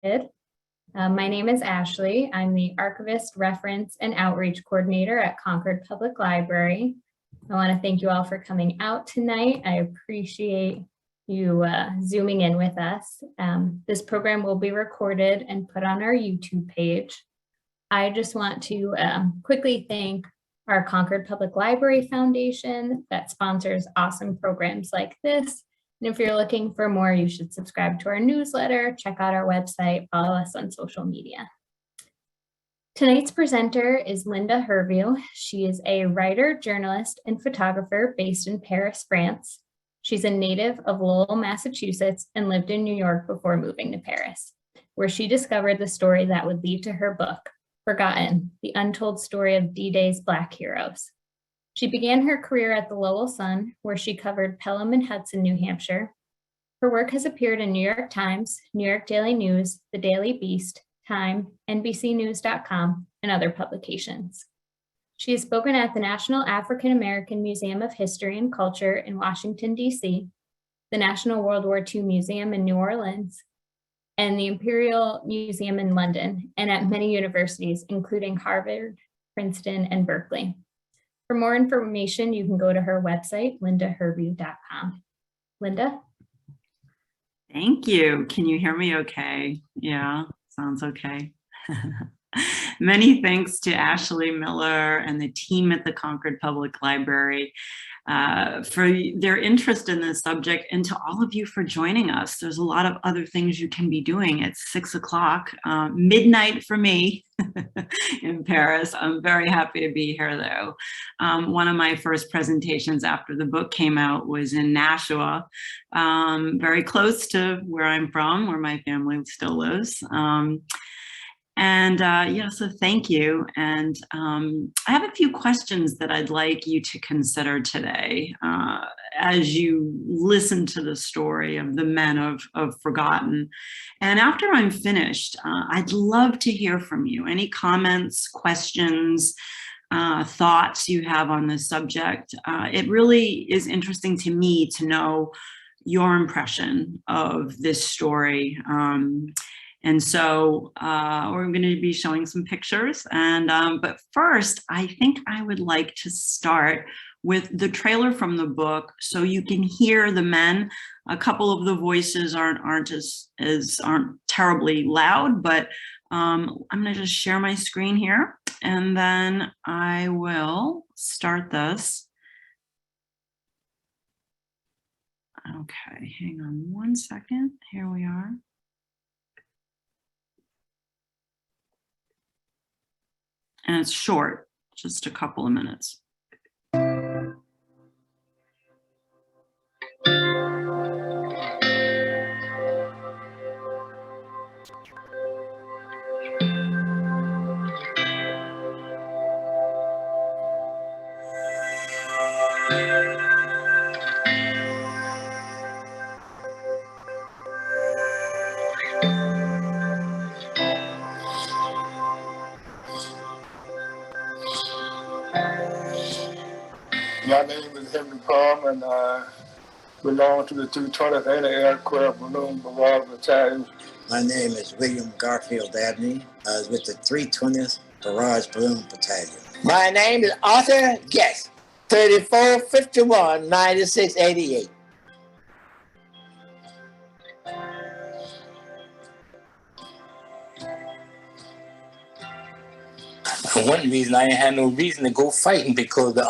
My name is Ashley. I'm the Archivist, Reference, and Outreach Coordinator at Concord Public Library. I want to thank you all for coming out tonight. I appreciate you zooming in with us. This program will be recorded and put on our YouTube page. I just want to quickly thank our Concord Public Library Foundation that sponsors awesome programs like this. And if you're looking for more, you should subscribe to our newsletter, check out our website, follow us on social media. Tonight's presenter is Linda Hervieux. She is a writer, journalist, and photographer based in Paris, France. She's a native of Lowell, Massachusetts, and lived in New York before moving to Paris, where she discovered the story that would lead to her book, Forgotten: The Untold Story of D-Day's Black Heroes. She began her career at the Lowell Sun, where she covered Pelham and Hudson, New Hampshire. Her work has appeared in New York Times, New York Daily News, The Daily Beast, Time, NBCnews.com, and other publications. She has spoken at the National African American Museum of History and Culture in Washington, D.C., the National World War II Museum in New Orleans, and the Imperial Museum in London, and at many universities, including Harvard, Princeton, and Berkeley. For more information, you can go to her website, lindahervieux.com. Linda? Thank you. Can you hear me okay? Yeah, sounds okay. Many thanks to Ashley Miller and the team at the Concord Public Library for their interest in this subject, and to all of you for joining us. There's a lot of other things you can be doing at 6 o'clock, midnight for me in Paris. I'm very happy to be here though. One of my first presentations after the book came out was in Nashua, very close to where I'm from, where my family still lives. Yeah, so thank you. And I have a few questions that I'd like you to consider today as you listen to the story of the men of Forgotten. And after I'm finished, I'd love to hear from you. Any comments, questions, thoughts you have on this subject. It really is interesting to me to know your impression of this story. And so we're going to be showing some pictures. But first, I think I would like to start with the trailer from the book so you can hear the men. A couple of the voices aren't terribly loud, but I'm going to just share my screen here, and then I will start this. Okay, hang on one second. Here we are. And it's short, just a couple of minutes. My name is Henry Palm, and I belong to the 220th Anti-Aircraft Balloon Barrage Battalion. My name is William Garfield Dabney. I was with the 320th Barrage Balloon Battalion. My name is Arthur Guest, 3451 9688. For one reason, I ain't had no reason to go fighting because the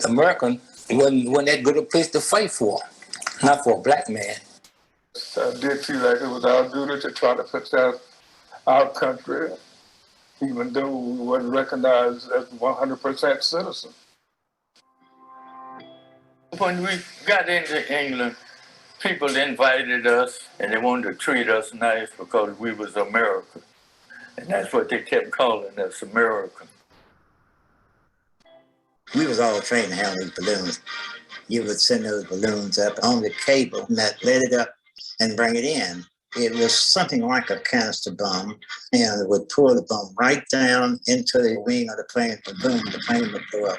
American wasn't that good a place to fight for, not for a black man. I did feel like it was our duty to try to protect our country, even though we wasn't recognized as 100% citizen. When we got into England, people invited us and they wanted to treat us nice because we was American. And that's what they kept calling us, American. We was all trained to handle these balloons. You would send those balloons up on the cable and that let it up and bring it in. It was something like a canister bomb, and it would pour the bomb right down into the wing of the plane, and boom, the plane would blow up.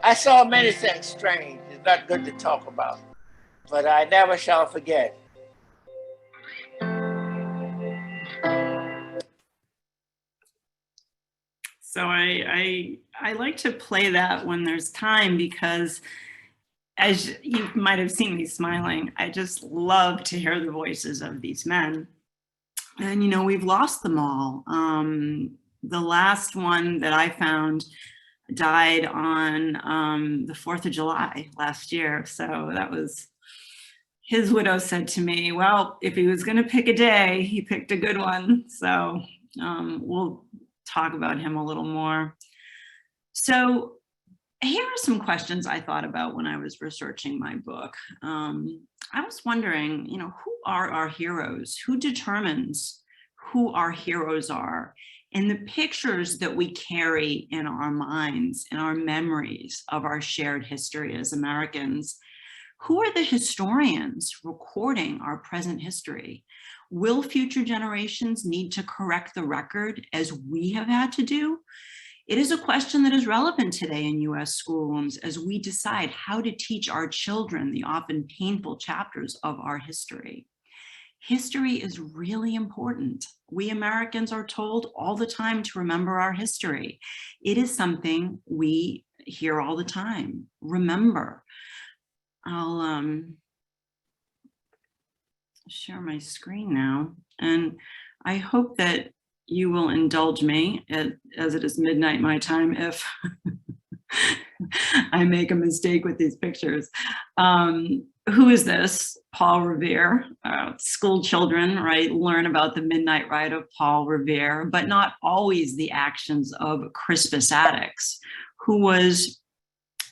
I saw many things strange. It's not good to talk about, but I never shall forget. So I like to play that when there's time, because as you might have seen me smiling, I just love to hear the voices of these men. And, you know, we've lost them all. The last one that I found died on the 4th of July last year. So that was, his widow said to me, well, if he was going to pick a day, he picked a good one. So we'll talk about him a little more. So here are some questions I thought about when I was researching my book. I was wondering, you know, who are our heroes? Who determines who our heroes are? And the pictures that we carry in our minds, in our memories of our shared history as Americans. Who are the historians recording our present history? Will future generations need to correct the record as we have had to do? It is a question that is relevant today in US schoolrooms as we decide how to teach our children the often painful chapters of our history. History is really important. We Americans are told all the time to remember our history. It is something we hear all the time. Remember. I'll share my screen now, and I hope that you will indulge me, as it is midnight my time, if I make a mistake with these pictures. Who is this? Paul Revere. School children, right, learn about the midnight ride of Paul Revere, but not always the actions of Crispus Attucks, who was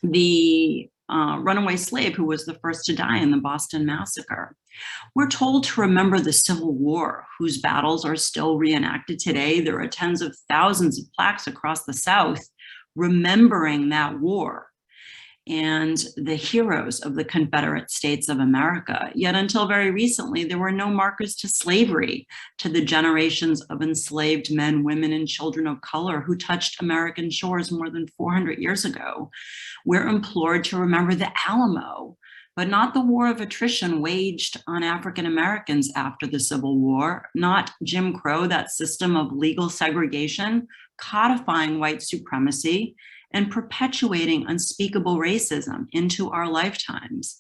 the runaway slave who was the first to die in the Boston Massacre. We're told to remember the Civil War, whose battles are still reenacted today. There are tens of thousands of plaques across the South remembering that war and the heroes of the Confederate States of America. Yet until very recently, there were no markers to slavery, to the generations of enslaved men, women, and children of color who touched American shores more than 400 years ago. We're implored to remember the Alamo, but not the war of attrition waged on African Americans after the Civil War, not Jim Crow, that system of legal segregation, codifying white supremacy, and perpetuating unspeakable racism into our lifetimes.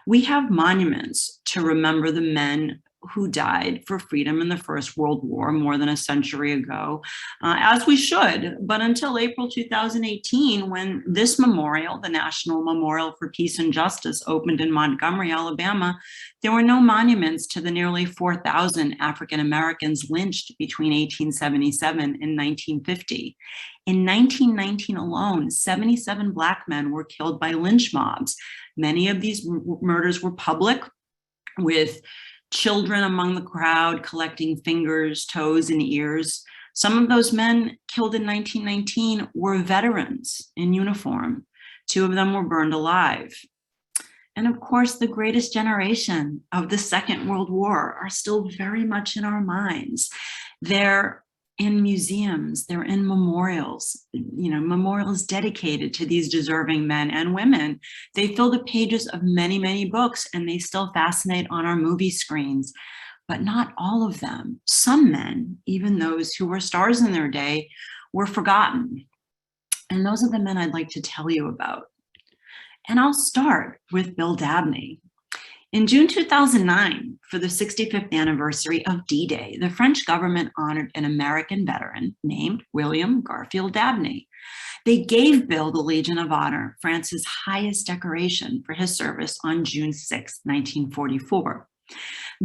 We have monuments to remember the men who died for freedom in the First World War more than a century ago, as we should. But until April 2018, when this memorial, the National Memorial for Peace and Justice, opened in Montgomery, Alabama, there were no monuments to the nearly 4,000 African Americans lynched between 1877 and 1950. In 1919 alone, 77 Black men were killed by lynch mobs. Many of these murders were public, with children among the crowd collecting fingers, toes, and ears. Some of those men killed in 1919 were veterans in uniform. 2 of them were burned alive. And of course, the greatest generation of the Second World War are still very much in our minds. They're in museums, they're in memorials, memorials dedicated to these deserving men and women. They fill the pages of many, many books, and they still fascinate on our movie screens, but not all of them. Some men, even those who were stars in their day, were forgotten. And those are the men I'd like to tell you about. And I'll start with Bill Dabney. In June 2009, for the 65th anniversary of D-Day, the French government honored an American veteran named William Garfield Dabney. They gave Bill the Legion of Honor, France's highest decoration, for his service on June 6, 1944.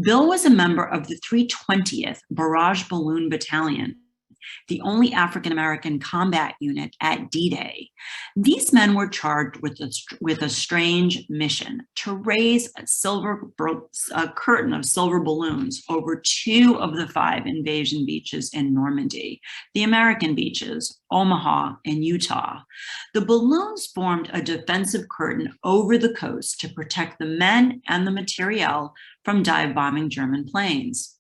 Bill was a member of the 320th Barrage Balloon Battalion, the only African-American combat unit at D-Day. These men were charged with a strange mission: to raise a curtain of silver balloons over 2 of the 5 invasion beaches in Normandy, the American beaches, Omaha and Utah. The balloons formed a defensive curtain over the coast to protect the men and the materiel from dive-bombing German planes.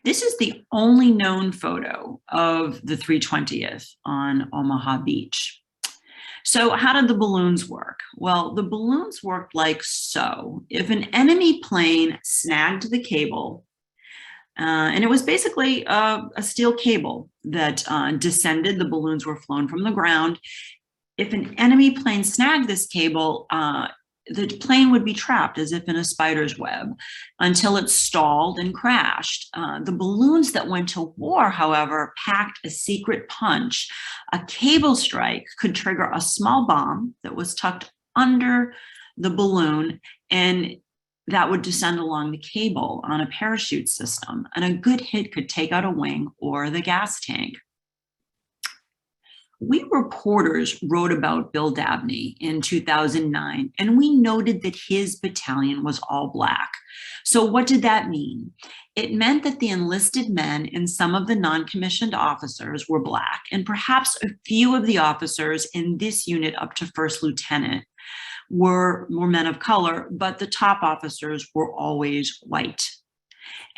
This is the only known photo of the 320th on Omaha Beach. So how did the balloons work? Well, the balloons worked like so. If an enemy plane snagged the cable, and it was basically a steel cable that descended, the balloons were flown from the ground. If an enemy plane snagged this cable, the plane would be trapped as if in a spider's web until it stalled and crashed. The balloons that went to war, however, packed a secret punch. A cable strike could trigger a small bomb that was tucked under the balloon, and that would descend along the cable on a parachute system. And a good hit could take out a wing or the gas tank. We reporters wrote about Bill Dabney in 2009, and we noted that his battalion was all Black. So what did that mean? It meant that the enlisted men and some of the non-commissioned officers were Black, and perhaps a few of the officers in this unit up to first lieutenant were men of color, but the top officers were always white.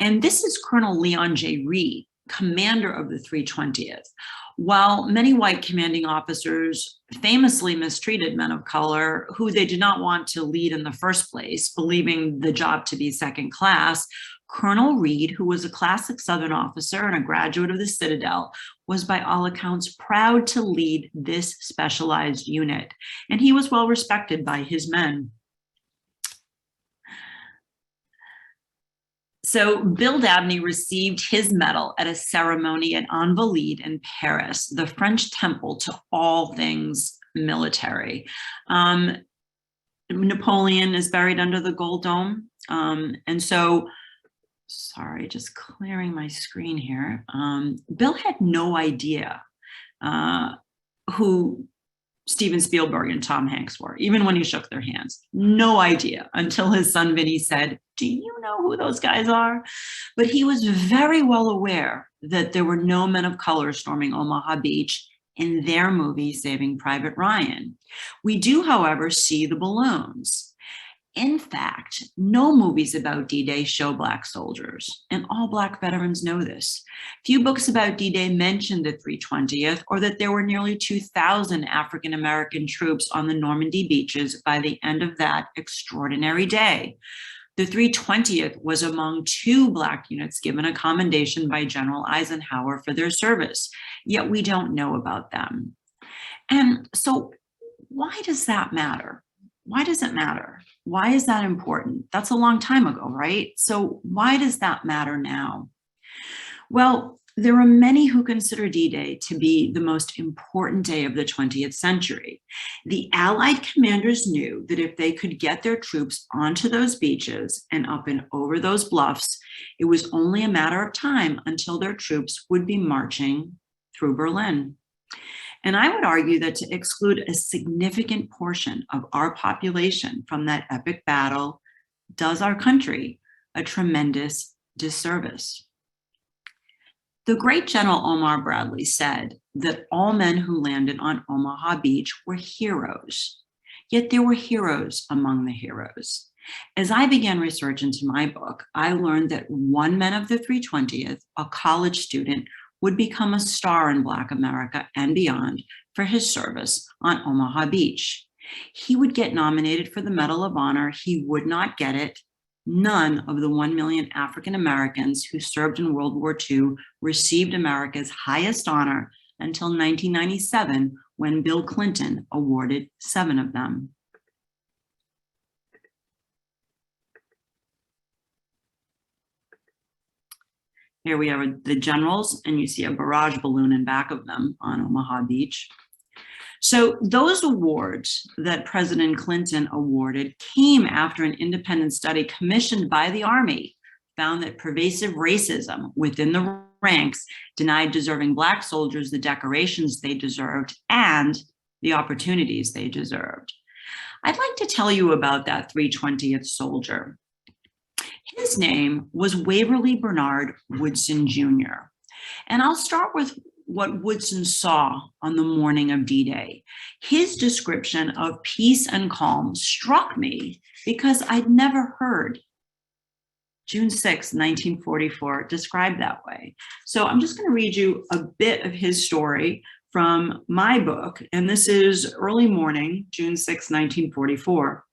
And this is Colonel Leon J. Reid, commander of the 320th. While many white commanding officers famously mistreated men of color who they did not want to lead in the first place, believing the job to be second class, Colonel Reid, who was a classic Southern officer and a graduate of the Citadel, was by all accounts proud to lead this specialized unit, and he was well respected by his men. So Bill Dabney received his medal at a ceremony at Invalides in Paris, the French temple to all things military. Napoleon is buried under the Gold Dome. And so, sorry, just clearing my screen here. Bill had no idea who Steven Spielberg and Tom Hanks were, even when he shook their hands. No idea until his son Vinny said, "Do you know who those guys are?" But he was very well aware that there were no men of color storming Omaha Beach in their movie, Saving Private Ryan. We do, however, see the balloons. In fact, no movies about D-Day show Black soldiers, and all Black veterans know this. Few books about D-Day mention the 320th or that there were nearly 2,000 African-American troops on the Normandy beaches by the end of that extraordinary day. The 320th was among 2 Black units given a commendation by General Eisenhower for their service, yet we don't know about them. And so why does that matter? Why does it matter? Why is that important? That's a long time ago, right? So why does that matter now? Well, there are many who consider D-Day to be the most important day of the 20th century. The Allied commanders knew that if they could get their troops onto those beaches and up and over those bluffs, it was only a matter of time until their troops would be marching through Berlin. And I would argue that to exclude a significant portion of our population from that epic battle does our country a tremendous disservice. The great General Omar Bradley said that all men who landed on Omaha Beach were heroes, yet there were heroes among the heroes. As I began research into my book, I learned that one man of the 320th, a college student, would become a star in Black America and beyond for his service on Omaha Beach. He would get nominated for the Medal of Honor. He would not get it. None of the 1 million African Americans who served in World War II received America's highest honor until 1997, when Bill Clinton awarded 7 of them. Here we have the generals, and you see a barrage balloon in back of them on Omaha Beach. So those awards that President Clinton awarded came after an independent study commissioned by the Army found that pervasive racism within the ranks denied deserving Black soldiers the decorations they deserved and the opportunities they deserved. I'd like to tell you about that 320th soldier. His name was Waverly Bernard Woodson Jr. And I'll start with what Woodson saw on the morning of D-Day. His description of peace and calm struck me because I'd never heard June 6, 1944 described that way. So I'm just going to read you a bit of his story from my book, and this is early morning, June 6, 1944.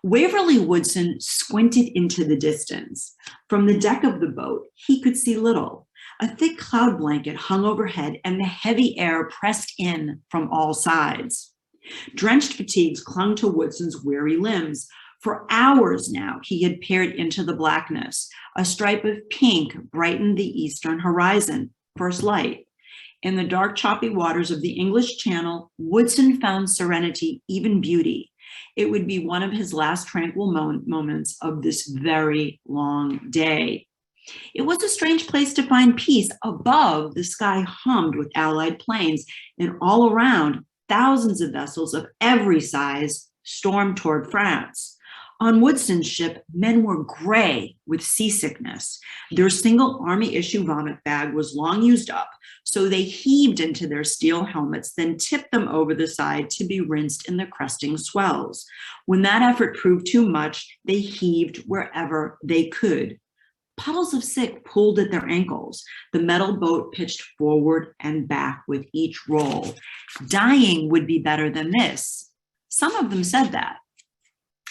Waverly Woodson squinted into the distance. From the deck of the boat, he could see little. A thick cloud blanket hung overhead, and the heavy air pressed in from all sides. Drenched fatigues clung to Woodson's weary limbs. For hours now, he had peered into the blackness. A stripe of pink brightened the eastern horizon, first light. In the dark, choppy waters of the English Channel, Woodson found serenity, even beauty. It would be one of his last tranquil moments of this very long day. It was a strange place to find peace. Above, the sky hummed with Allied planes, and all around, thousands of vessels of every size stormed toward France. On Woodson's ship, men were gray with seasickness. Their single Army issue vomit bag was long used up, so they heaved into their steel helmets, then tipped them over the side to be rinsed in the cresting swells. When that effort proved too much, they heaved wherever they could. Puddles of sick pulled at their ankles. The metal boat pitched forward and back with each roll. Dying would be better than this. Some of them said that.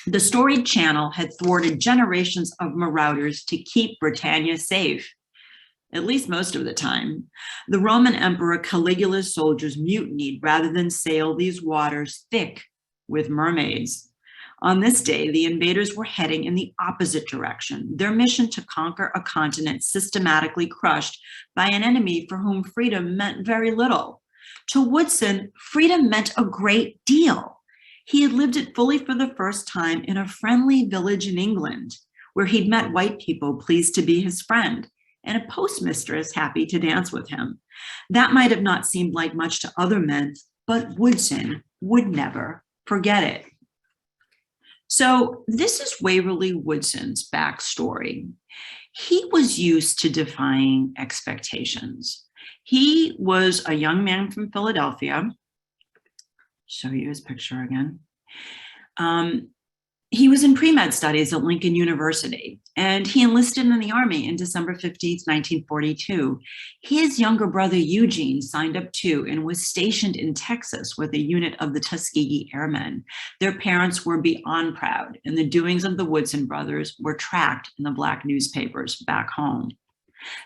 The storied channel had thwarted generations of marauders to keep Britannia safe, at least most of the time. The Roman Emperor Caligula's soldiers mutinied rather than sail these waters thick with mermaids. On this day, the invaders were heading in the opposite direction, their mission to conquer a continent systematically crushed by an enemy for whom freedom meant very little. To Woodson, freedom meant a great deal. He had lived it fully for the first time in a friendly village in England, where he'd met white people pleased to be his friend, and a postmistress happy to dance with him. That might have not seemed like much to other men, but Woodson would never forget it. So this is Waverly Woodson's backstory. He was used to defying expectations. He was a young man from Philadelphia. Show you his picture again. He was in pre-med studies at Lincoln University, and he enlisted in the Army in December 15th, 1942. His younger brother, Eugene, signed up too and was stationed in Texas with a unit of the Tuskegee Airmen. Their parents were beyond proud, and the doings of the Woodson brothers were tracked in the black newspapers back home.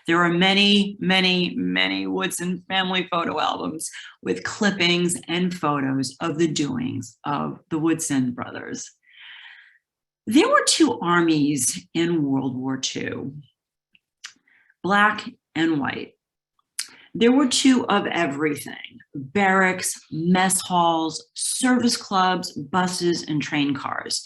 There are many, many, many Woodson family photo albums with clippings and photos of the doings of the Woodson brothers. There were two armies in World War II, black and white. There were two of everything: barracks, mess halls, service clubs, buses, and train cars.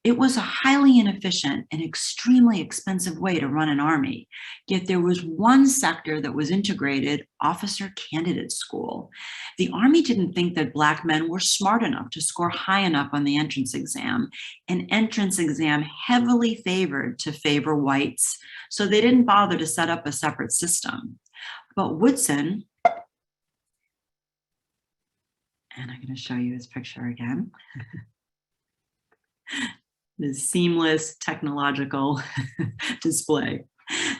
It was a highly inefficient and extremely expensive way to run an army. Yet there was one sector that was integrated: officer candidate school. The Army didn't think that black men were smart enough to score high enough on the entrance exam, an entrance exam heavily favored to favor whites, so they didn't bother to set up a separate system. But Woodson, and I'm going to show you his picture again. This seamless technological display.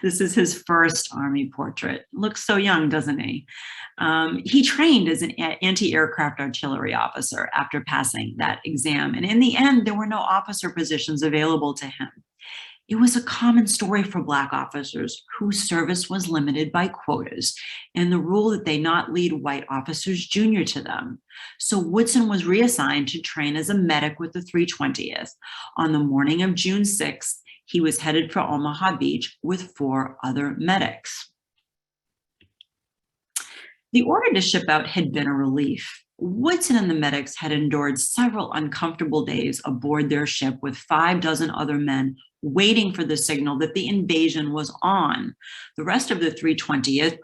This is his first Army portrait. Looks so young, doesn't he? He trained as an anti-aircraft artillery officer after passing that exam. And in the end, there were no officer positions available to him. It was a common story for black officers whose service was limited by quotas and the rule that they not lead white officers junior to them. So Woodson was reassigned to train as a medic with the 320th. On the morning of June 6th, he was headed for Omaha Beach with 4 other medics. The order to ship out had been a relief. Woodson and the medics had endured several uncomfortable days aboard their ship with 6 other men waiting for the signal that the invasion was on. The rest of the 320th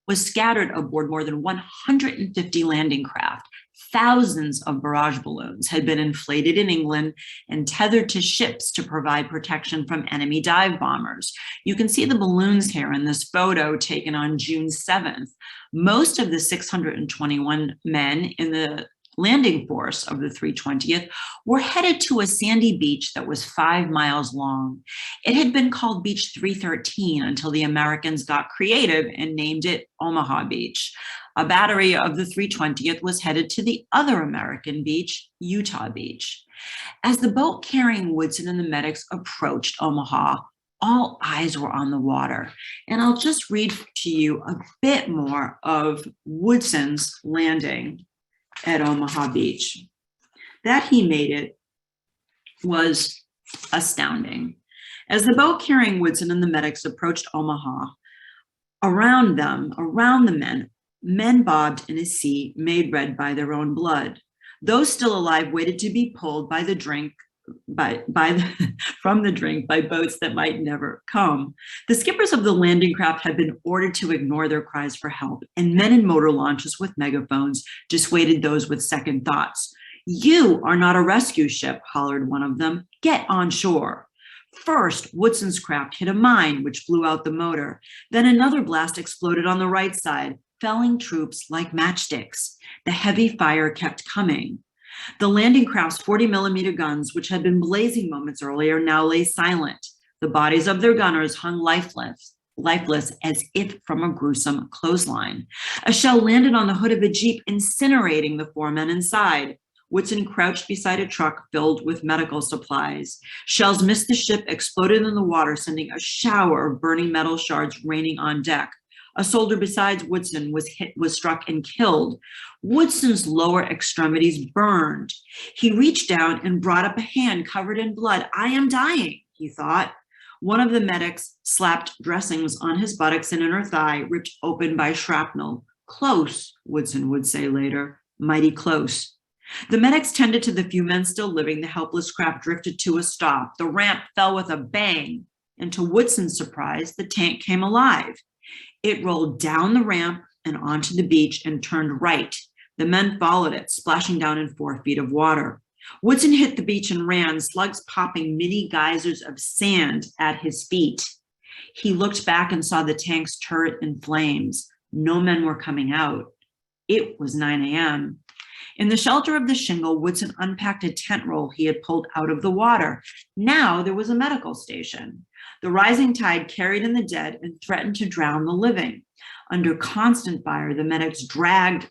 was scattered aboard more than 150 landing craft. Thousands of barrage balloons had been inflated in England and tethered to ships to provide protection from enemy dive bombers. You can see the balloons here in this photo taken on June 7th. Most of the 621 men in the landing force of the 320th were headed to a sandy beach that was 5 miles long. It had been called Beach 313 until the Americans got creative and named it Omaha Beach. A battery of the 320th was headed to the other American beach, Utah Beach. As the boat carrying Woodson and the medics approached Omaha, all eyes were on the water. And I'll just read to you a bit more of Woodson's landing at Omaha Beach. That he made it was astounding. As the boat carrying Woodson and the medics approached Omaha, around the men bobbed in a sea made red by their own blood. Those still alive waited to be pulled by the drink from the drink by boats that might never come. The skippers of the landing craft had been ordered to ignore their cries for help, and men in motor launches with megaphones dissuaded those with second thoughts. "You are not a rescue ship," hollered one of them. "Get on shore." First, Woodson's craft hit a mine, which blew out the motor. Then another blast exploded on the right side, felling troops like matchsticks. The heavy fire kept coming. The landing craft's 40-millimeter guns, which had been blazing moments earlier, now lay silent. The bodies of their gunners hung lifeless as if from a gruesome clothesline. A shell landed on the hood of a Jeep, incinerating the 4 men inside. Woodson crouched beside a truck filled with medical supplies. Shells missed the ship, exploded in the water, sending a shower of burning metal shards raining on deck. A soldier besides Woodson was struck and killed. Woodson's lower extremities burned. He reached down and brought up a hand covered in blood. "I am dying," he thought. One of the medics slapped dressings on his buttocks and inner thigh, ripped open by shrapnel. "Close," Woodson would say later, "mighty close." The medics tended to the few men still living. The helpless craft drifted to a stop. The ramp fell with a bang, and to Woodson's surprise, the tank came alive. It rolled down the ramp and onto the beach and turned right. The men followed it, splashing down in 4 feet of water. Woodson hit the beach and ran, slugs popping mini geysers of sand at his feet. He looked back and saw the tank's turret in flames. No men were coming out. It was 9 a.m. In the shelter of the shingle, Woodson unpacked a tent roll he had pulled out of the water. Now there was a medical station. The rising tide carried in the dead and threatened to drown the living. Under constant fire, the medics dragged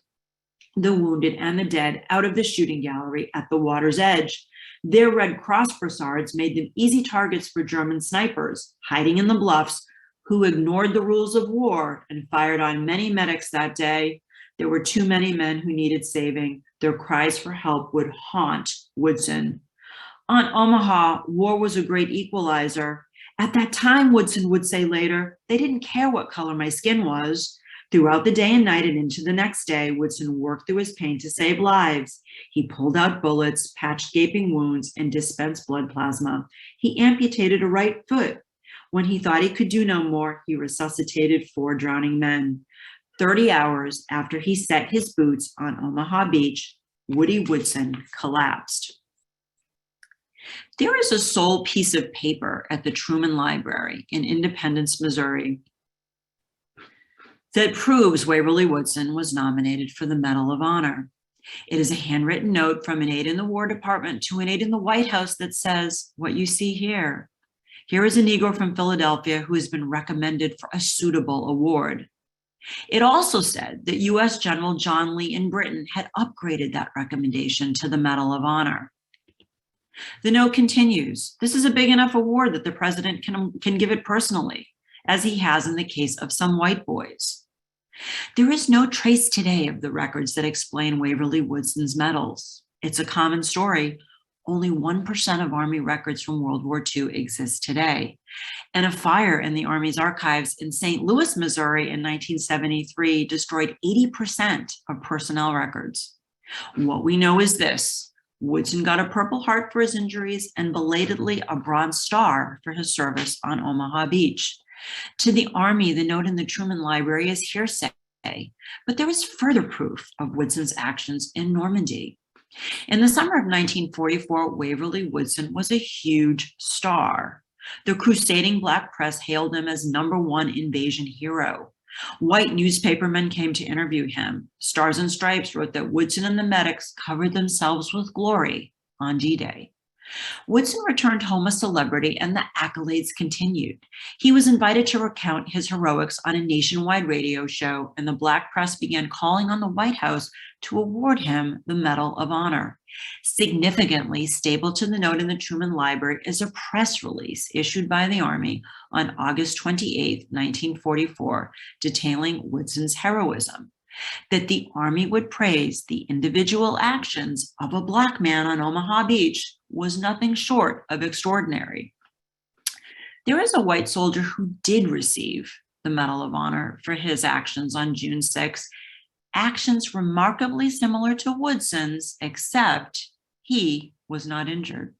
the wounded and the dead out of the shooting gallery at the water's edge. Their Red Cross brassards made them easy targets for German snipers, hiding in the bluffs, who ignored the rules of war and fired on many medics that day. There were too many men who needed saving. Their cries for help would haunt Woodson. On Omaha, war was a great equalizer. At that time, Woodson would say later, "They didn't care what color my skin was." Throughout the day and night and into the next day, Woodson worked through his pain to save lives. He pulled out bullets, patched gaping wounds, and dispensed blood plasma. He amputated a right foot. When he thought he could do no more, he resuscitated 4 drowning men. 30 hours after he set his boots on Omaha Beach, Woody Woodson collapsed. There is a sole piece of paper at the Truman Library in Independence, Missouri, that proves Waverly Woodson was nominated for the Medal of Honor. It is a handwritten note from an aide in the War Department to an aide in the White House that says, what you see here. Here is a Negro from Philadelphia who has been recommended for a suitable award. It also said that U.S. General John Lee in Britain had upgraded that recommendation to the Medal of Honor. The note continues, this is a big enough award that the president can give it personally, as he has in the case of some white boys. There is no trace today of the records that explain Waverly Woodson's medals. It's a common story. Only 1% of Army records from World War II exist today. And a fire in the Army's archives in St. Louis, Missouri in 1973 destroyed 80% of personnel records. What we know is this. Woodson got a Purple Heart for his injuries and belatedly a Bronze Star for his service on Omaha Beach. To the Army, the note in the Truman Library is hearsay, but there is further proof of Woodson's actions in Normandy. In the summer of 1944, Waverly Woodson was a huge star. The crusading Black press hailed him as #1 invasion hero. White newspapermen came to interview him. Stars and Stripes wrote that Woodson and the medics covered themselves with glory on D-Day. Woodson returned home a celebrity, and the accolades continued. He was invited to recount his heroics on a nationwide radio show, and the Black press began calling on the White House to award him the Medal of Honor. Significantly, stapled to the note in the Truman Library is a press release issued by the Army on August 28, 1944, detailing Woodson's heroism. That the Army would praise the individual actions of a Black man on Omaha Beach was nothing short of extraordinary. There is a white soldier who did receive the Medal of Honor for his actions on June 6, actions remarkably similar to Woodson's, except he was not injured.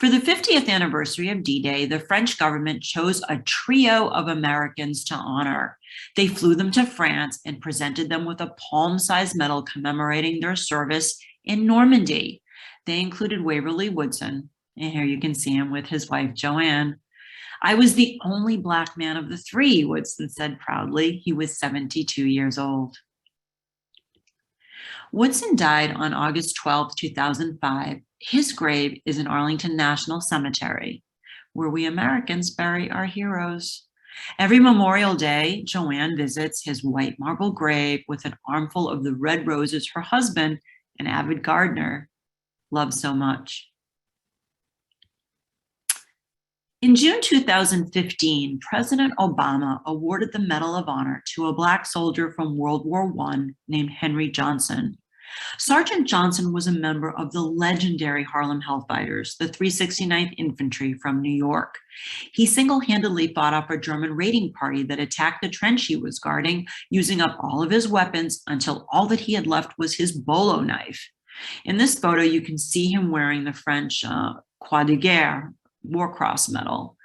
For the 50th anniversary of D-Day, the French government chose a trio of Americans to honor. They flew them to France and presented them with a palm-sized medal commemorating their service in Normandy. They included Waverly Woodson, and here you can see him with his wife, Joanne. "I was the only Black man of the three," Woodson said proudly. He was 72 years old. Woodson died on August 12, 2005. His grave is in Arlington National Cemetery, where we Americans bury our heroes. Every Memorial Day, Joanne visits his white marble grave with an armful of the red roses her husband, an avid gardener, loved so much. In June 2015, President Obama awarded the Medal of Honor to a Black soldier from World War I named Henry Johnson. Sergeant Johnson was a member of the legendary Harlem Hellfighters, the 369th Infantry from New York. He single-handedly fought off a German raiding party that attacked the trench he was guarding, using up all of his weapons until all that he had left was his bolo knife. In this photo, you can see him wearing the French Croix de Guerre, War Cross medal.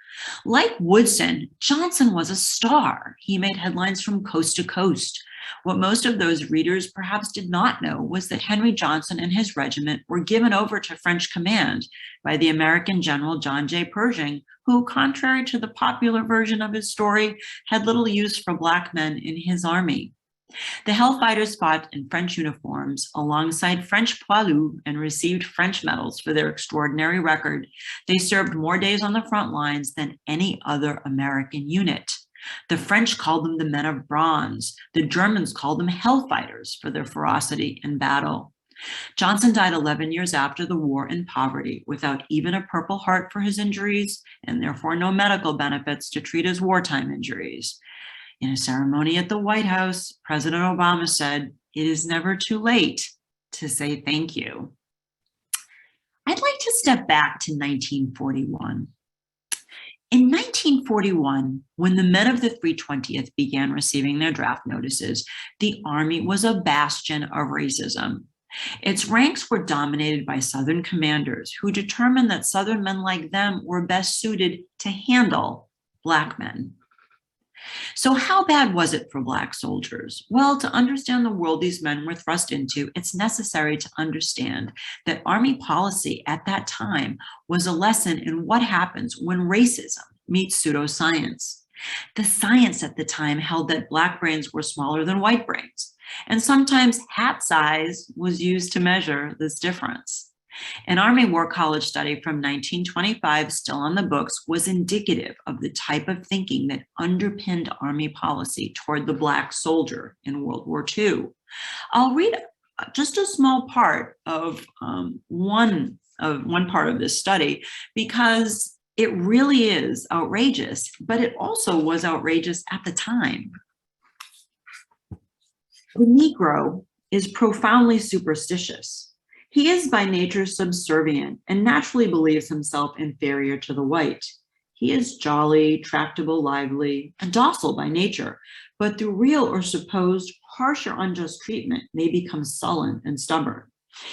Like Woodson, Johnson was a star. He made headlines from coast to coast. What most of those readers perhaps did not know was that Henry Johnson and his regiment were given over to French command by the American General John J. Pershing, who, contrary to the popular version of his story, had little use for Black men in his army. The Hellfighters fought in French uniforms alongside French poilus and received French medals for their extraordinary record. They served more days on the front lines than any other American unit. The French called them the Men of Bronze. The Germans called them Hellfighters for their ferocity in battle. Johnson died 11 years after the war in poverty, without even a Purple Heart for his injuries, and therefore no medical benefits to treat his wartime injuries. In a ceremony at the White House, President Obama said, "It is never too late to say thank you." I'd like to step back to 1941. In 1941, when the men of the 320th began receiving their draft notices, the Army was a bastion of racism. Its ranks were dominated by Southern commanders who determined that Southern men like them were best suited to handle Black men. So how bad was it for Black soldiers? Well, to understand the world these men were thrust into, it's necessary to understand that Army policy at that time was a lesson in what happens when racism meets pseudoscience. The science at the time held that Black brains were smaller than white brains, and sometimes hat size was used to measure this difference. An Army War College study from 1925, still on the books, was indicative of the type of thinking that underpinned Army policy toward the Black soldier in World War II. I'll read just a small part of one part of this study, because it really is outrageous, but it also was outrageous at the time. The Negro is profoundly superstitious. He is by nature subservient and naturally believes himself inferior to the white. He is jolly, tractable, lively, and docile by nature, but through real or supposed harsh or unjust treatment may become sullen and stubborn.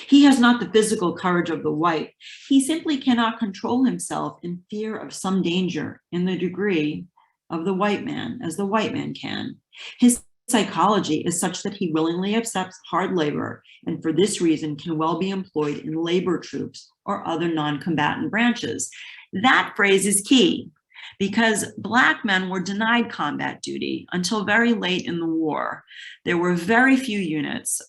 He has not the physical courage of the white. He simply cannot control himself in fear of some danger in the degree of the white man as the white man can. His psychology is such that he willingly accepts hard labor, and for this reason can well be employed in labor troops or other non-combatant branches. That phrase is key. because Black men were denied combat duty until very late in the war. There were very few units,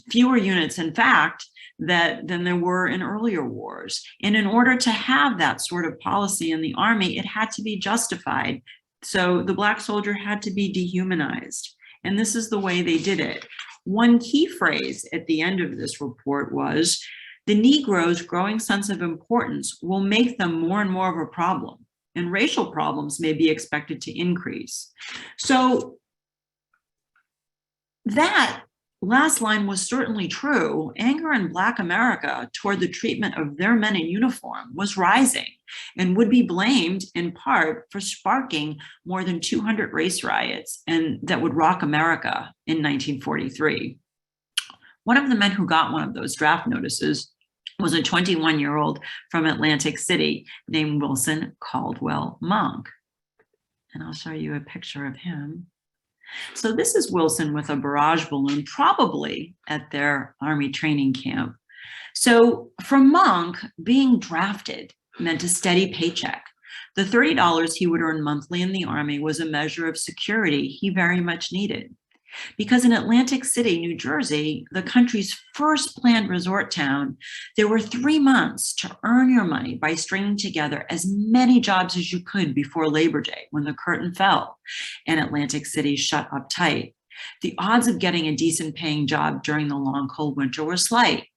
fewer units, in fact, than there were in earlier wars. And in order to have that sort of policy in the Army, it had to be justified. So the Black soldier had to be dehumanized. And this is the way they did it. One key phrase at the end of this report was, "The Negro's growing sense of importance will make them more and more of a problem, and racial problems may be expected to increase." So that last line was certainly true. Anger in Black America toward the treatment of their men in uniform was rising and would be blamed in part for sparking more than 200 race riots and that would rock America in 1943. One of the men who got one of those draft notices was a 21-year-old from Atlantic City named Wilson Caldwell Monk. And I'll show you a picture of him. So this is Wilson with a barrage balloon, probably at their Army training camp. So for Monk, being drafted meant a steady paycheck. The $30 he would earn monthly in the Army was a measure of security he very much needed. Because in Atlantic City, New Jersey, the country's first planned resort town, there were 3 months to earn your money by stringing together as many jobs as you could before Labor Day, when the curtain fell and Atlantic City shut up tight. The odds of getting a decent paying job during the long, cold winter were slight.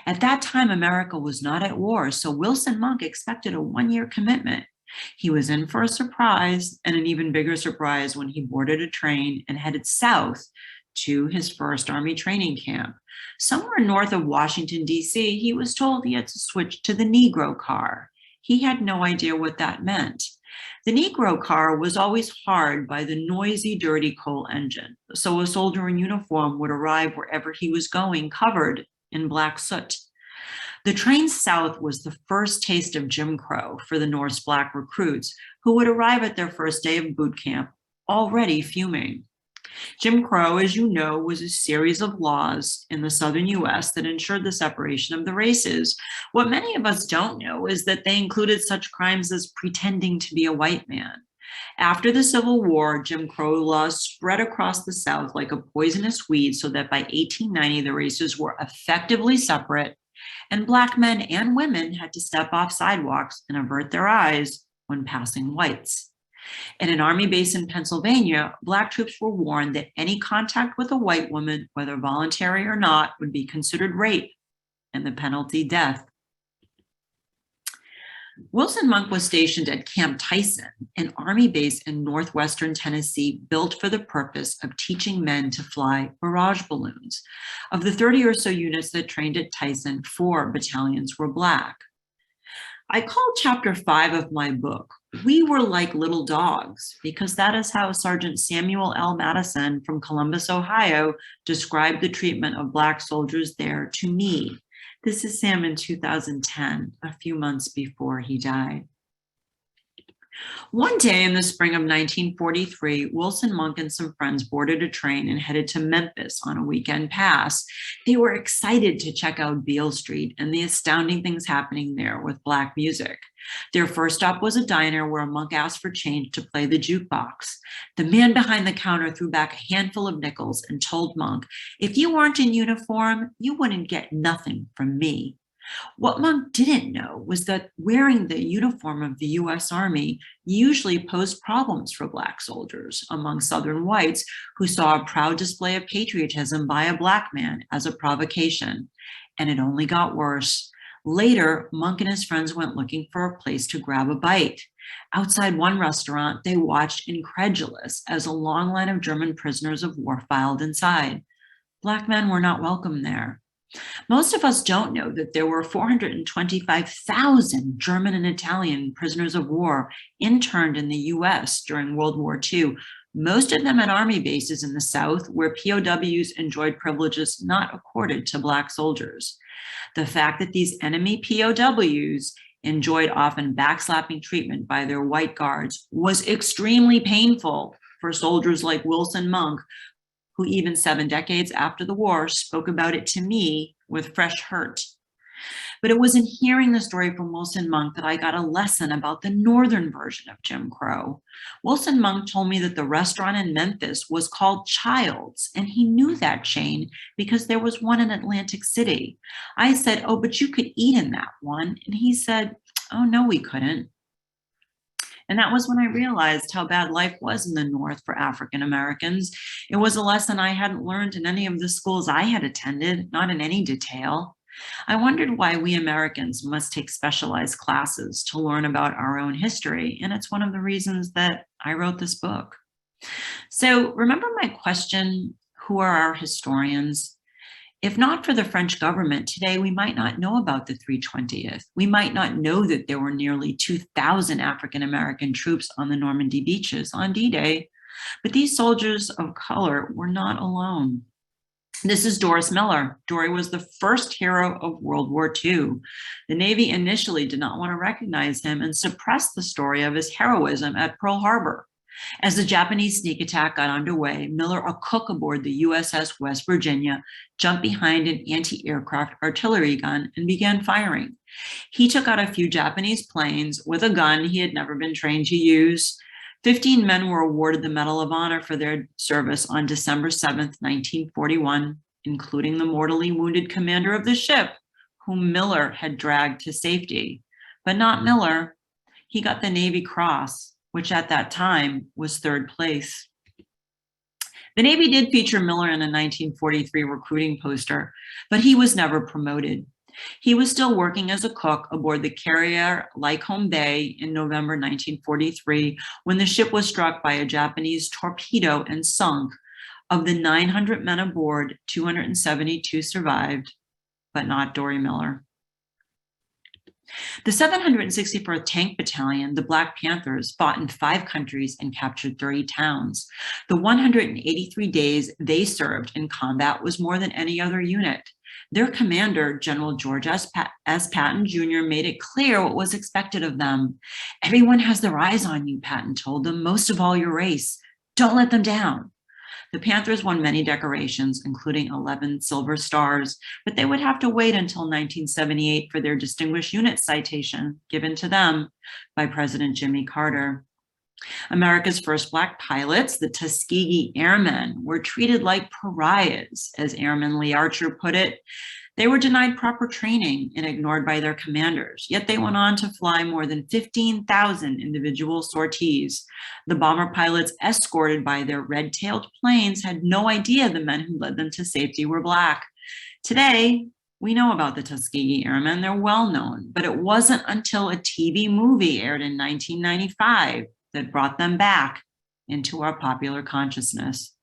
At that time, America was not at war, so Wilson Monk expected a 1-year commitment. He was in for a surprise, and an even bigger surprise when he boarded a train and headed south to his first Army training camp. Somewhere north of Washington, D.C., he was told he had to switch to the Negro car. He had no idea what that meant. The Negro car was always hard by the noisy, dirty coal engine, so a soldier in uniform would arrive wherever he was going covered in black soot. The train south was the first taste of Jim Crow for the North's Black recruits, who would arrive at their first day of boot camp already fuming. Jim Crow, as you know, was a series of laws in the southern U.S. that ensured the separation of the races. What many of us don't know is that they included such crimes as pretending to be a white man. After the Civil War, Jim Crow laws spread across the South like a poisonous weed, so that by 1890, the races were effectively separate, and Black men and women had to step off sidewalks and avert their eyes when passing whites. At an Army base in Pennsylvania, Black troops were warned that any contact with a white woman, whether voluntary or not, would be considered rape and the penalty death. Wilson Monk was stationed at Camp Tyson, an Army base in northwestern Tennessee built for the purpose of teaching men to fly barrage balloons. Of the 30 or so units that trained at Tyson, 4 battalions were Black. I call chapter 5 of my book, "We Were Like Little Dogs," because that is how Sergeant Samuel L. Madison from Columbus, Ohio, described the treatment of Black soldiers there to me. This is Sam in 2010, a few months before he died. One day in the spring of 1943, Wilson Monk and some friends boarded a train and headed to Memphis on a weekend pass. They were excited to check out Beale Street and the astounding things happening there with Black music. Their first stop was a diner where Monk asked for change to play the jukebox. The man behind the counter threw back a handful of nickels and told Monk, "If you weren't in uniform, you wouldn't get nothing from me." What Monk didn't know was that wearing the uniform of the U.S. Army usually posed problems for Black soldiers among Southern whites who saw a proud display of patriotism by a Black man as a provocation. And it only got worse. Later, Monk and his friends went looking for a place to grab a bite. Outside one restaurant, they watched incredulous as a long line of German prisoners of war filed inside. Black men were not welcome there. Most of us don't know that there were 425,000 German and Italian prisoners of war interned in the U.S. during World War II, most of them at Army bases in the South, where POWs enjoyed privileges not accorded to Black soldiers. The fact that these enemy POWs enjoyed often backslapping treatment by their white guards was extremely painful for soldiers like Wilson Monk, who even 7 decades after the war spoke about it to me with fresh hurt. But it was in hearing the story from Wilson Monk that I got a lesson about the northern version of Jim Crow. Wilson Monk told me that the restaurant in Memphis was called Child's, and he knew that chain because there was one in Atlantic City. I said, "Oh, but you could eat in that one." And he said, "Oh, no, we couldn't." And that was when I realized how bad life was in the North for African Americans. It was a lesson I hadn't learned in any of the schools I had attended, not in any detail. I wondered why we Americans must take specialized classes to learn about our own history, and it's one of the reasons that I wrote this book. So remember my question, who are our historians? If not for the French government, today we might not know about the 320th. We might not know that there were nearly 2,000 African-American troops on the Normandy beaches on D-Day. But these soldiers of color were not alone. This is Doris Miller. Dory was the first hero of World War II. The Navy initially did not want to recognize him and suppressed the story of his heroism at Pearl Harbor. As the Japanese sneak attack got underway, Miller, a cook aboard the USS West Virginia, jumped behind an anti-aircraft artillery gun and began firing. He took out a few Japanese planes with a gun he had never been trained to use. 15 men were awarded the Medal of Honor for their service on December 7th, 1941, including the mortally wounded commander of the ship, whom Miller had dragged to safety. But not Miller. He got the Navy Cross, which at that time was third place. The Navy did feature Miller in a 1943 recruiting poster, but he was never promoted. He was still working as a cook aboard the carrier Lycombe Bay in November 1943 when the ship was struck by a Japanese torpedo and sunk. Of the 900 men aboard, 272 survived, but not Dory Miller. The 764th Tank Battalion, the Black Panthers, fought in 5 countries and captured 30 towns. The 183 days they served in combat was more than any other unit. Their commander, General George S. Patton Jr., made it clear what was expected of them. "Everyone has their eyes on you," Patton told them, "most of all your race. Don't let them down." The Panthers won many decorations, including 11 Silver Stars, but they would have to wait until 1978 for their Distinguished Unit citation given to them by President Jimmy Carter. America's first Black pilots, the Tuskegee Airmen, were treated like pariahs, as Airman Lee Archer put it. They were denied proper training and ignored by their commanders, yet they went on to fly more than 15,000 individual sorties. The bomber pilots escorted by their red-tailed planes had no idea the men who led them to safety were Black. Today, we know about the Tuskegee Airmen, they're well known, but it wasn't until a TV movie aired in 1995 that brought them back into our popular consciousness.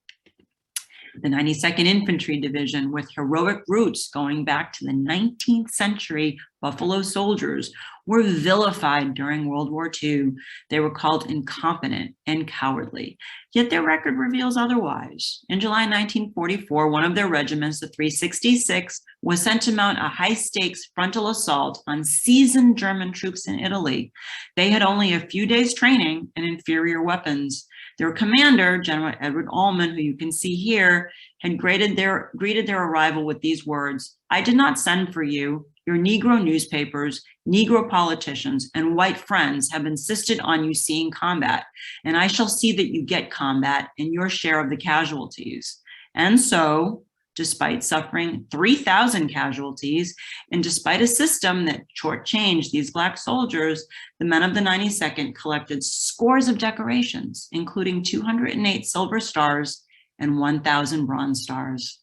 The 92nd Infantry Division, with heroic roots going back to the 19th century Buffalo Soldiers, were vilified during World War II. They were called incompetent and cowardly, yet their record reveals otherwise. In July 1944, one of their regiments, the 366, was sent to mount a high-stakes frontal assault on seasoned German troops in Italy. They had only a few days' training and inferior weapons. Their commander, General Edward Allman, who you can see here, had greeted their arrival with these words: "I did not send for you. Your Negro newspapers, Negro politicians, and white friends have insisted on you seeing combat, and I shall see that you get combat and your share of the casualties." And so, despite suffering 3,000 casualties, and despite a system that shortchanged these Black soldiers, the men of the 92nd collected scores of decorations, including 208 Silver Stars and 1,000 Bronze Stars.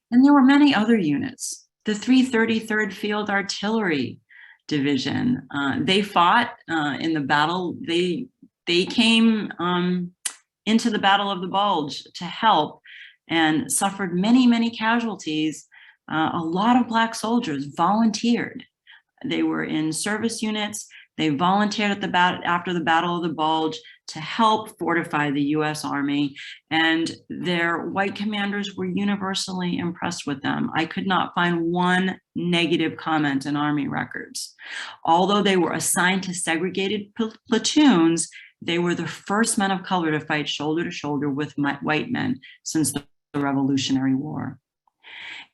And there were many other units. The 333rd Field Artillery Division, they fought in the battle. They came into the Battle of the Bulge to help and suffered many, many casualties. A lot of Black soldiers volunteered. They were in service units. They volunteered after the Battle of the Bulge to help fortify the U.S. Army, and their white commanders were universally impressed with them. I could not find one negative comment in Army records. Although they were assigned to segregated platoons, they were the first men of color to fight shoulder to shoulder with white men since the Revolutionary War.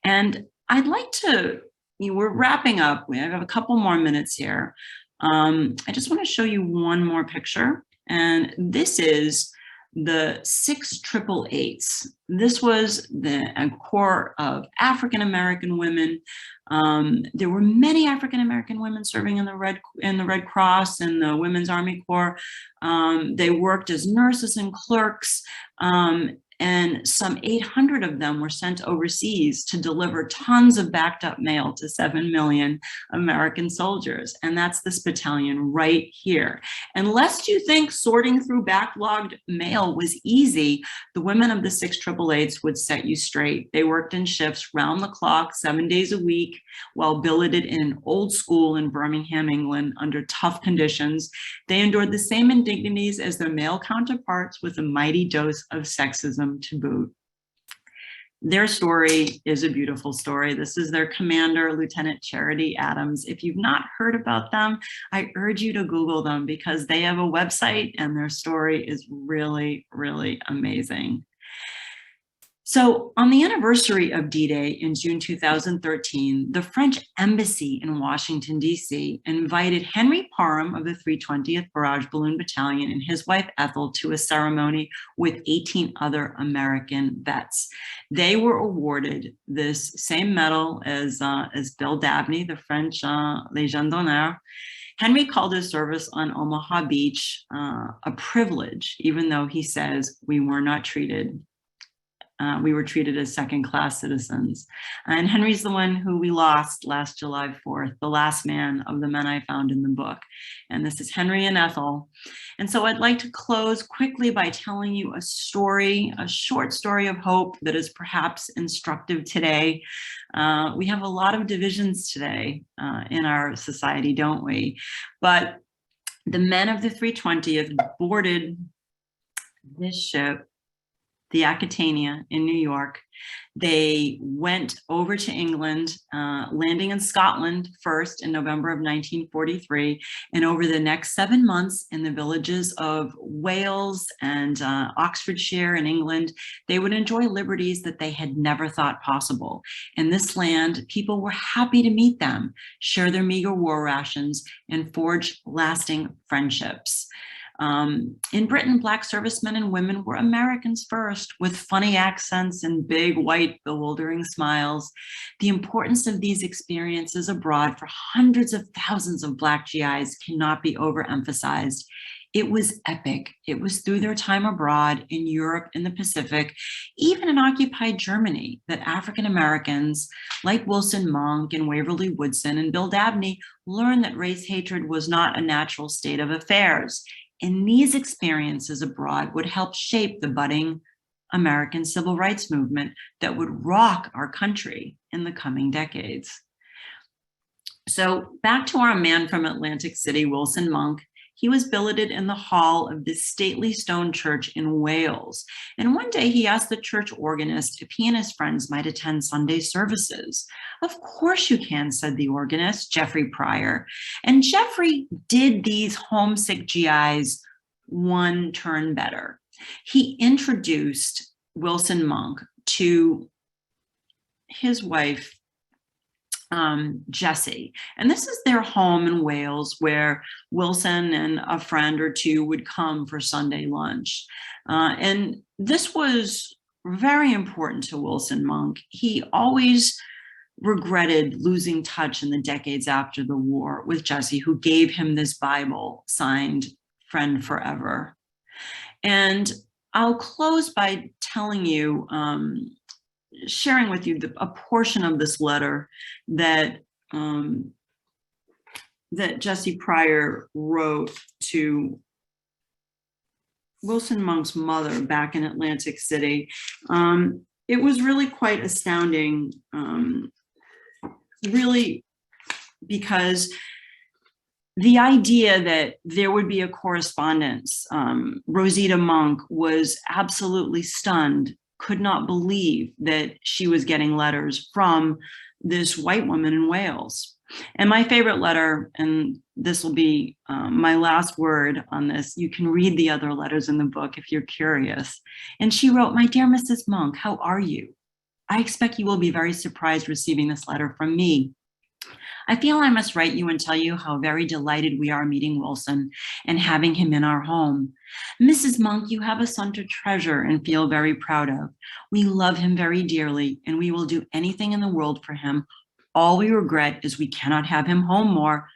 And I'd like to we're wrapping up. We have a couple more minutes here. I just want to show you one more picture. And this is the 6 888s. This was a corps of African-American women. There were many African-American women serving in the Red Cross and the Women's Army Corps. They worked as nurses and clerks. And some 800 of them were sent overseas to deliver tons of backed up mail to 7 million American soldiers. And that's this battalion right here. And lest you think sorting through backlogged mail was easy, the women of the 6 888s would set you straight. They worked in shifts round the clock, 7 days a week, while billeted in an old school in Birmingham, England, under tough conditions. They endured the same indignities as their male counterparts with a mighty dose of sexism to boot. Their story is a beautiful story. This is their commander, Lieutenant Charity Adams. If you've not heard about them, I urge you to Google them because they have a website and their story is really, really amazing. So on the anniversary of D-Day in June 2013, the French embassy in Washington, D.C. invited Henry Parham of the 320th Barrage Balloon Battalion and his wife Ethel to a ceremony with 18 other American vets. They were awarded this same medal as Bill Dabney, the French Légion d'honneur. Henry called his service on Omaha Beach a privilege, even though he says we were not treated. We were treated as second-class citizens. And Henry's the one who we lost last July 4th, the last man of the men I found in the book. And this is Henry and Ethel. And so I'd like to close quickly by telling you a story, a short story of hope that is perhaps instructive today. We have a lot of divisions today in our society, don't we? But the men of the 320th boarded this ship, the Aquitania in New York. They went over to England, landing in Scotland first in November of 1943, and over the next 7 months in the villages of Wales and Oxfordshire in England, they would enjoy liberties that they had never thought possible. In this land, people were happy to meet them, share their meager war rations, and forge lasting friendships. In Britain, Black servicemen and women were Americans first, with funny accents and big, white, bewildering smiles. The importance of these experiences abroad for hundreds of thousands of Black GIs cannot be overemphasized. It was epic. It was through their time abroad in Europe, in the Pacific, even in occupied Germany, that African Americans like Wilson Monk and Waverly Woodson and Bill Dabney learned that race hatred was not a natural state of affairs. And these experiences abroad would help shape the budding American civil rights movement that would rock our country in the coming decades. So back to our man from Atlantic City, Wilson Monk. He was billeted in the hall of this stately stone church in Wales. And one day he asked the church organist if he and his friends might attend Sunday services. Of course you can, said the organist, Jeffrey Pryor. And Jeffrey did these homesick GIs one turn better. He introduced Wilson Monk to his wife, Jessie. And this is their home in Wales where Wilson and a friend or two would come for Sunday lunch. And this was very important to Wilson Monk. He always regretted losing touch in the decades after the war with Jessie, who gave him this Bible signed Friend Forever. And I'll close by telling you, sharing with you a portion of this letter that that Jessie Pryor wrote to Wilson Monk's mother back in Atlantic City. It was really quite astounding, really, because the idea that there would be a correspondence, Rosita Monk was absolutely stunned, could not believe that she was getting letters from this white woman in Wales. And my favorite letter, and this will be my last word on this, you can read the other letters in the book if you're curious. And she wrote, "My dear Mrs. Monk, how are you? I expect you will be very surprised receiving this letter from me. I feel I must write you and tell you how very delighted we are meeting Wilson and having him in our home. Mrs. Monk, you have a son to treasure and feel very proud of. We love him very dearly, and we will do anything in the world for him. All we regret is we cannot have him home more,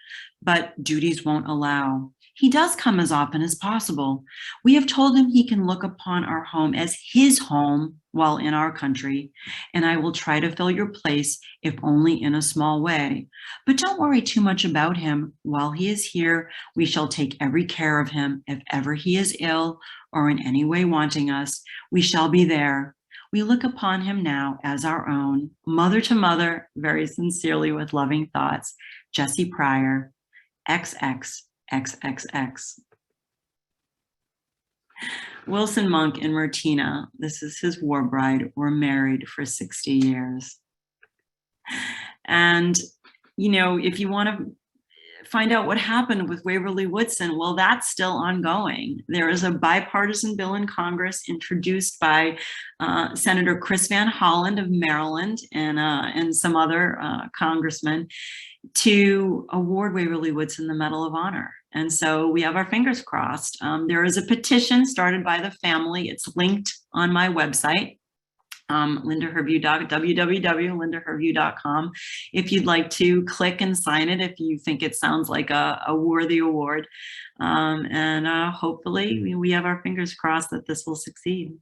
but duties won't allow. He does come as often as possible. We have told him he can look upon our home as his home while in our country, and I will try to fill your place, if only in a small way. But don't worry too much about him. While he is here, we shall take every care of him. If ever he is ill or in any way wanting us, we shall be there. We look upon him now as our own. Mother to mother, very sincerely with loving thoughts, Jessie Pryor, XX. XXX. Wilson Monk and Martina, this is his war bride, were married for 60 years. And, you know, if you want to find out what happened with Waverly Woodson, well, that's still ongoing. There is a bipartisan bill in Congress introduced by Senator Chris Van Hollen of Maryland and some other congressmen to award Waverly Woodson the Medal of Honor. And so we have our fingers crossed. There is a petition started by the family. It's linked on my website, www.lindahervieux.com. If you'd like to click and sign it, if you think it sounds like a worthy award. Hopefully we have our fingers crossed that this will succeed.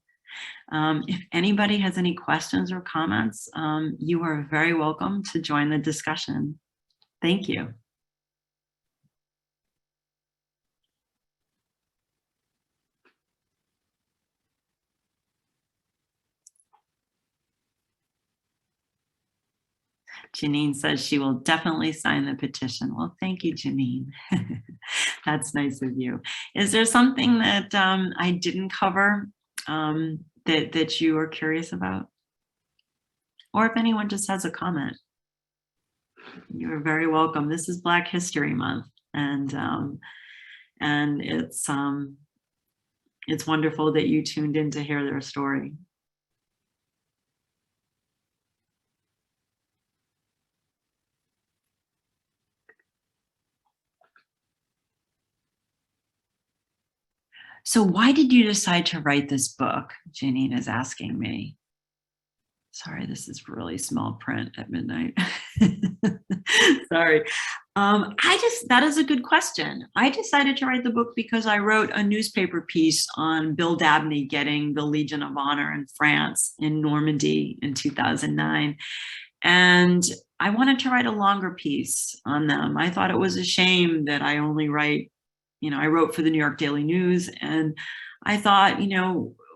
If anybody has any questions or comments, you are very welcome to join the discussion. Thank you. Janine says she will definitely sign the petition. Well, thank you, Janine. That's nice of you. Is there something that I didn't cover that you are curious about? Or if anyone just has a comment, you're very welcome. This is Black History Month, and it's wonderful that you tuned in to hear their story. So why did you decide to write this book? Janine is asking me. Sorry, this is really small print at midnight. Sorry. That is a good question. I decided to write the book because I wrote a newspaper piece on Bill Dabney getting the Legion of Honor in France in Normandy in 2009. And I wanted to write a longer piece on them. I thought it was a shame that I only write, I wrote for the New York Daily News, and I thought,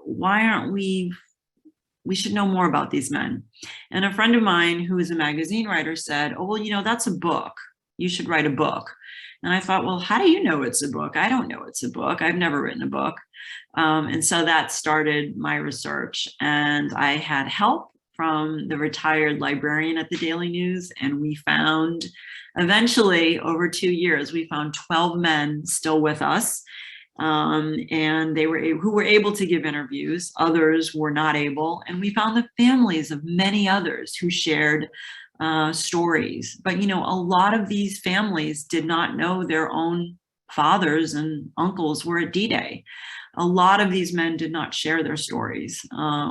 why aren't we should know more about these men. And a friend of mine who is a magazine writer said, oh, well, that's a book. You should write a book. And I thought, well, how do you know it's a book? I don't know it's a book. I've never written a book. And so that started my research. And I had help from the retired librarian at the Daily News. And we found, eventually, over 2 years, we found 12 men still with us. And they were who were able to give interviews. Others were not able, and we found the families of many others who shared stories. But a lot of these families did not know their own fathers and uncles were at D-Day. A lot of these men did not share their stories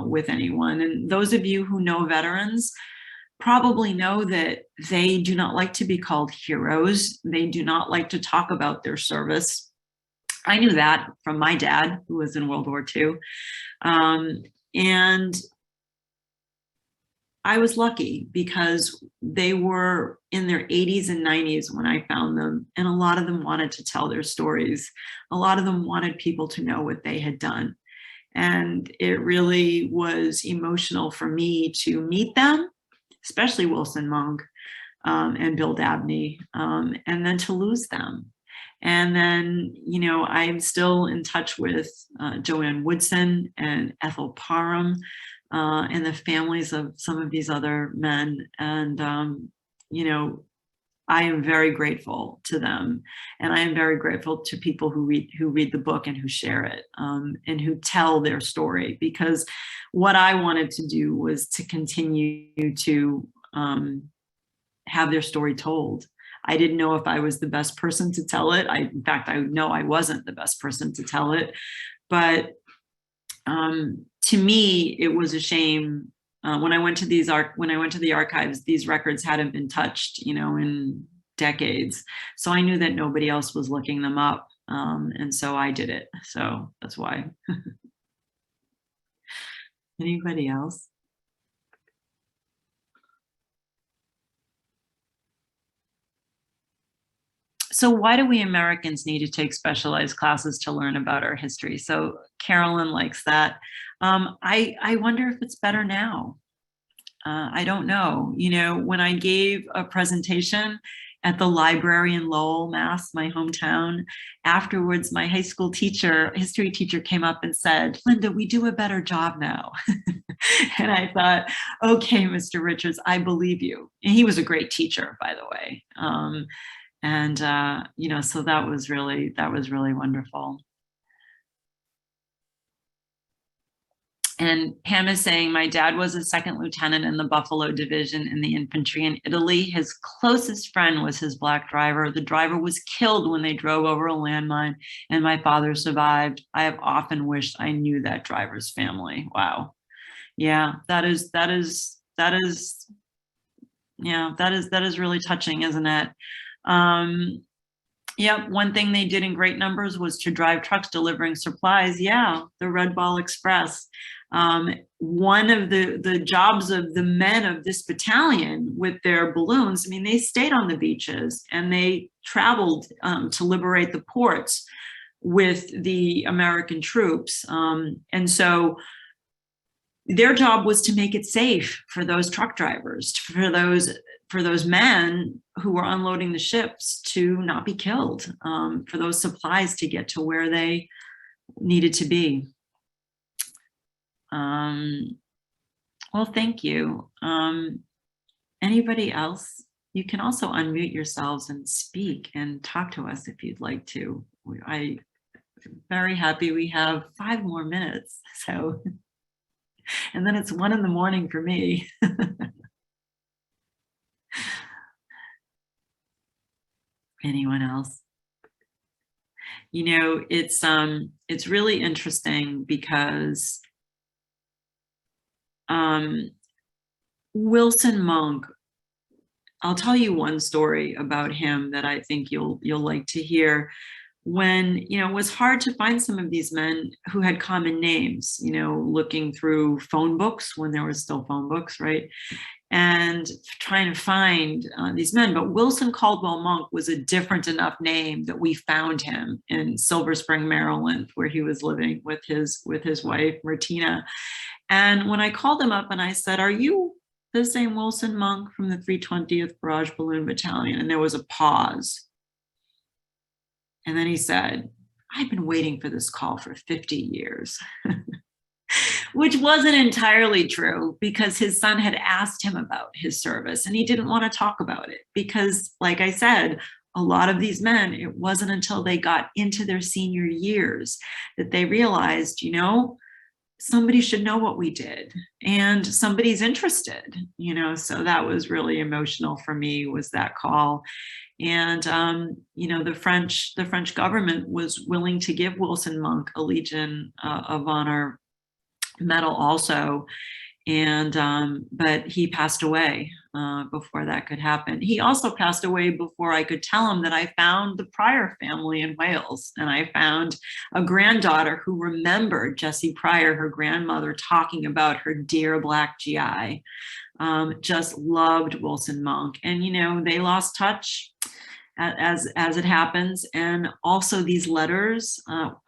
with anyone. And those of you who know veterans probably know that they do not like to be called heroes. They do not like to talk about their service. I knew that from my dad, who was in World War II. And I was lucky because they were in their 80s and 90s when I found them. And a lot of them wanted to tell their stories. A lot of them wanted people to know what they had done. And it really was emotional for me to meet them, especially Wilson Monk and Bill Dabney, and then to lose them. And then, I'm still in touch with Joanne Woodson and Ethel Parham and the families of some of these other men. And, I am very grateful to them. And I am very grateful to people who read the book and who share it and who tell their story. Because what I wanted to do was to continue to have their story told. I didn't know if I was the best person to tell it. In fact, I know I wasn't the best person to tell it. But to me, it was a shame. When I went to the archives, these records hadn't been touched, in decades. So I knew that nobody else was looking them up. And so I did it. So that's why. Anybody else? So why do we Americans need to take specialized classes to learn about our history? So Carolyn likes that. I wonder if it's better now. I don't know. When I gave a presentation at the library in Lowell, Mass, my hometown, afterwards, my high school history teacher came up and said, "Linda, we do a better job now." And I thought, okay, Mr. Richards, I believe you. And he was a great teacher, by the way. So that was really wonderful. And Pam is saying, my dad was a second lieutenant in the Buffalo Division in the infantry in Italy. His closest friend was his black driver. The driver was killed when they drove over a landmine, and my father survived. I have often wished I knew that driver's family. Wow. Yeah, that is really touching, isn't it? Yeah, one thing they did in great numbers was to drive trucks delivering supplies. Yeah, the Red Ball Express. One of the jobs of the men of this battalion with their balloons, they stayed on the beaches and they traveled to liberate the ports with the American troops. And so their job was to make it safe for those truck drivers, for those men who were unloading the ships to not be killed, for those supplies to get to where they needed to be. Well, thank you. Anybody else? You can also unmute yourselves and speak and talk to us if you'd like to. I'm very happy we have 5 more minutes. So, and then it's 1 a.m. for me. Anyone else? It's really interesting because Wilson Monk, I'll tell you one story about him that I think you'll like to hear. When, it was hard to find some of these men who had common names, looking through phone books when there were still phone books, right? And trying to find these men. But Wilson Caldwell Monk was a different enough name that we found him in Silver Spring, Maryland, where he was living with his wife, Martina. And when I called him up and I said, "Are you the same Wilson Monk from the 320th Barrage Balloon Battalion?" And there was a pause. And then he said, "I've been waiting for this call for 50 years. Which wasn't entirely true, because his son had asked him about his service and he didn't want to talk about it because, like I said, a lot of these men, it wasn't until they got into their senior years that they realized, somebody should know what we did and somebody's interested, so that was really emotional for me, was that call. And, the French government was willing to give Wilson Monk a Legion of Honor medal also. And, but he passed away before that could happen. He also passed away before I could tell him that I found the Pryor family in Wales. And I found a granddaughter who remembered Jessie Pryor, her grandmother, talking about her dear Black GI. Just loved Wilson Monk. And, they lost touch as it happens. And also these letters,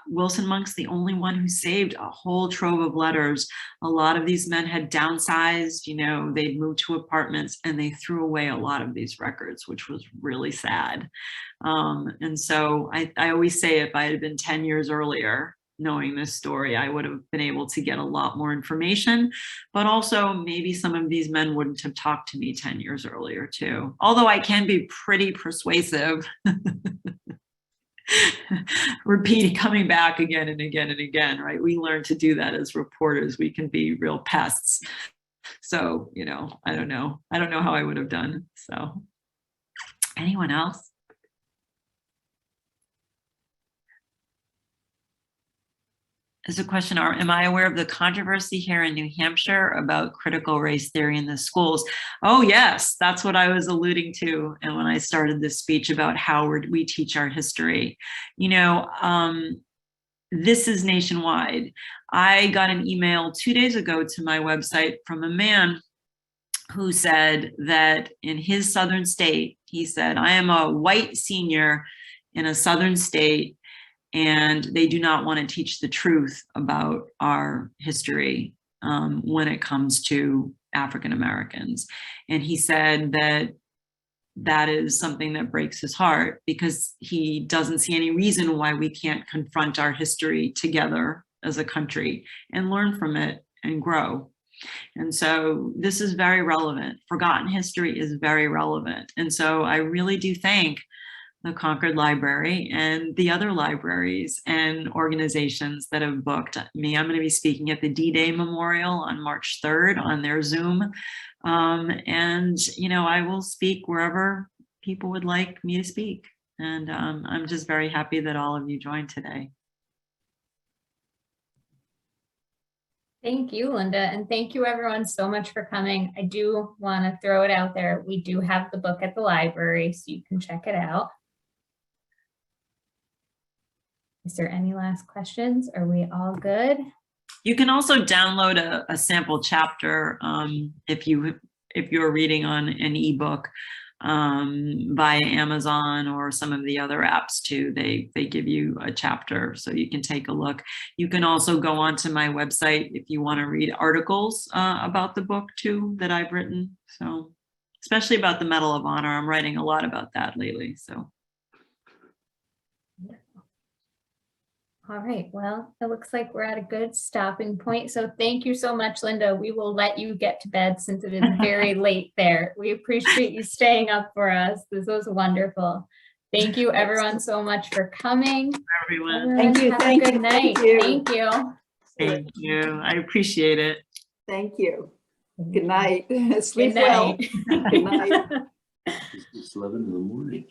Wilson Monk's the only one who saved a whole trove of letters. A lot of these men had downsized, they'd moved to apartments and they threw away a lot of these records, which was really sad. And so I always say, if I had been 10 years earlier, knowing this story, I would have been able to get a lot more information, but also maybe some of these men wouldn't have talked to me 10 years earlier too. Although I can be pretty persuasive, repeating, coming back again and again and again, right? We learn to do that as reporters. We can be real pests. So, I don't know how I would have done. So Anyone else? There's a question, am I aware of the controversy here in New Hampshire about critical race theory in the schools? Oh yes, that's what I was alluding to. And when I started this speech about how we teach our history, you know, this is nationwide. I got an email 2 days ago to my website from a man who said that in his southern state, he said, I am a white senior in a southern state, and they do not want to teach the truth about our history when it comes to African Americans. And he said that that is something that breaks his heart, because he doesn't see any reason why we can't confront our history together as a country and learn from it and grow. And so this is very relevant. Forgotten history is very relevant. And so I really do thank the Concord Library and the other libraries and organizations that have booked me. I'm going to be speaking at the D-Day Memorial on March 3rd on their Zoom. And, you know, I will speak wherever people would like me to speak. And I'm just very happy that all of you joined today. Thank you, Linda, and thank you everyone so much for coming. I do want to throw it out there. We do have the book at the library, so you can check it out. Is there any last questions? Are we all good? You can also download a sample chapter if you're reading on an ebook via Amazon or some of the other apps too. They give you a chapter so you can take a look. You can also go onto my website if you want to read articles about the book too that I've written. So especially about the Medal of Honor, I'm writing a lot about that lately. So. All right, well, it looks like we're at a good stopping point. So thank you so much, Linda. We will let you get to bed since it is very late there. We appreciate you staying up for us. This was wonderful. Thank you everyone so much for coming. Everyone. Thank you. Have Thank a good you. night. Thank you. Thank you. Thank you. I appreciate it. Thank you. Good night. Sleep Good well. night. Good night. It's 11 in the morning.